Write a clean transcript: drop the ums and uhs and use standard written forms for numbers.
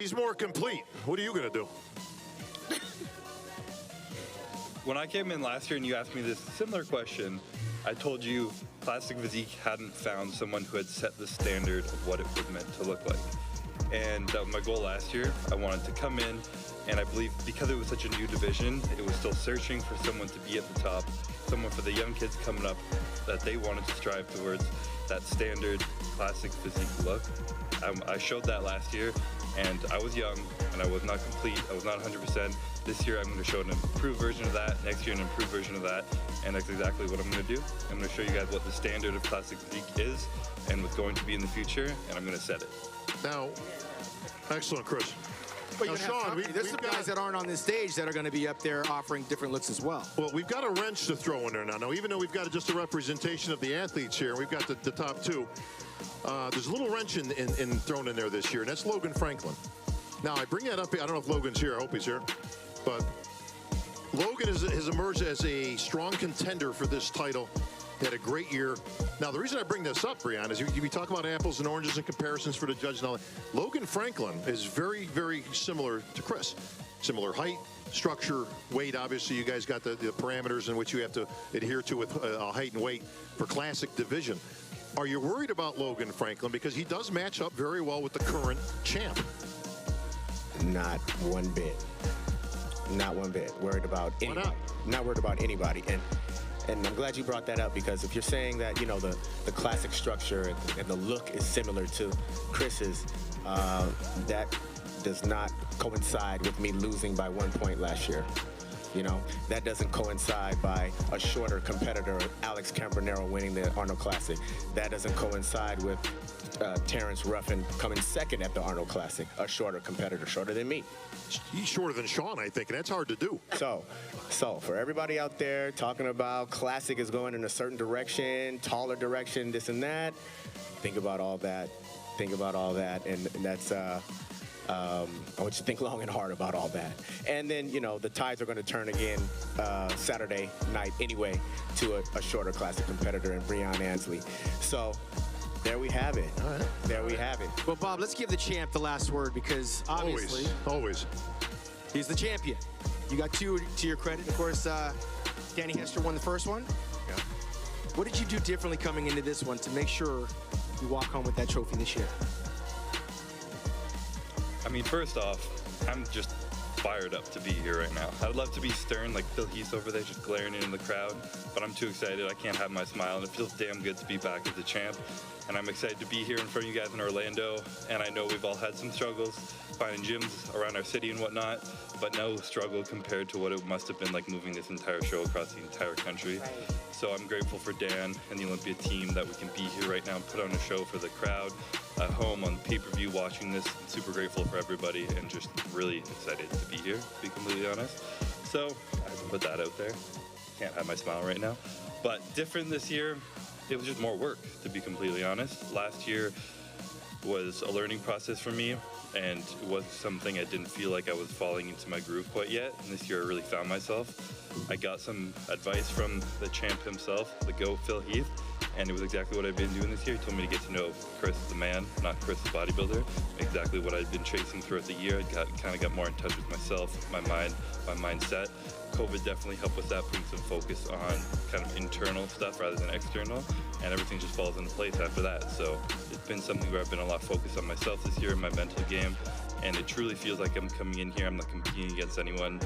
He's more complete. What are you going to do? When I came in last year and you asked me this similar question, I told you Classic Physique hadn't found someone who had set the standard of what it was meant to look like. And that was my goal last year. I wanted to come in, and I believe because it was such a new division, it was still searching for someone to be at the top, someone for the young kids coming up that they wanted to strive towards that standard Classic Physique look. I showed that last year, and I was young, and I was not complete. I was not 100%. This year, I'm going to show an improved version of that. Next year, an improved version of that. And that's exactly what I'm going to do. I'm going to show you guys what the standard of Classic Physique is and what's going to be in the future, and I'm going to set it. Now, excellent, Chris. Now, Sean, there's some guys that aren't on this stage that are going to be up there offering different looks as well. Well, we've got a wrench to throw in there now. Now, even though we've got just a representation of the athletes here, we've got the top two. There's a little wrench thrown in there this year, and that's Logan Franklin. Now, I bring that up. I don't know if Logan's here. I hope he's here. But Logan has emerged as a strong contender for this title. He had a great year. Now, the reason I bring this up, Breon, is we talk about apples and oranges and comparisons for the judge and all that. Logan Franklin is very, very similar to Chris. Similar height, structure, weight. Obviously, you guys got the parameters in which you have to adhere to with height and weight for classic division. Are you worried about Logan Franklin? Because he does match up very well with the current champ. Not one bit. Not one bit. Worried about anybody. Why Not worried about anybody. And I'm glad you brought that up, because if you're saying that, you know, the classic structure and the look is similar to Chris's, that does not coincide with me losing by 1 point last year. You know, that doesn't coincide by a shorter competitor, Alex Cambronero, winning the Arnold Classic. That doesn't coincide with Terrence Ruffin coming second at the Arnold Classic, a shorter competitor, shorter than me. He's shorter than Sean, I think, and that's hard to do. So for everybody out there talking about Classic is going in a certain direction, taller direction, this and that, think about all that. Think about all that, and that's... I want you to think long and hard about all that. And then, you know, the tides are going to turn again Saturday night anyway to a shorter classic competitor in Breon Ansley. So there we have it. All right. There we have it. Well, Bob, let's give the champ the last word, because obviously Always. he's the champion. You got two to your credit. Of course, Danny Hester won the first one. Yeah. What did you do differently coming into this one to make sure you walk home with that trophy this year? I mean, first off, I'm just fired up to be here right now. I'd love to be stern like Phil Heath over there, just glaring into the crowd, but I'm too excited. I can't have my smile, and it feels damn good to be back as the champ. And I'm excited to be here in front of you guys in Orlando, and I know we've all had some struggles finding gyms around our city and whatnot, but no struggle compared to what it must have been like moving this entire show across the entire country. So I'm grateful for Dan and the Olympia team that we can be here right now and put on a show for the crowd at home on pay-per-view watching this. I'm super grateful for everybody and just really excited to be here, to be completely honest. So I have to put that out there. Can't have my smile right now. But different this year, it was just more work, to be completely honest. Last year was a learning process for me, and it was something I didn't feel like I was falling into my groove quite yet. And this year I really found myself. I got some advice from the champ himself, the GOAT, Phil Heath, and it was exactly what I've been doing this year. He told me to get to know Chris the man, not Chris the bodybuilder. Exactly what I'd been chasing throughout the year. I kind of got more in touch with myself, my mind, my mindset. COVID definitely helped with that, putting some focus on kind of internal stuff rather than external, and everything just falls into place after that. So it's been something where I've been a lot focused on myself this year, my mental game, and it truly feels like I'm coming in here, I'm not competing against anyone.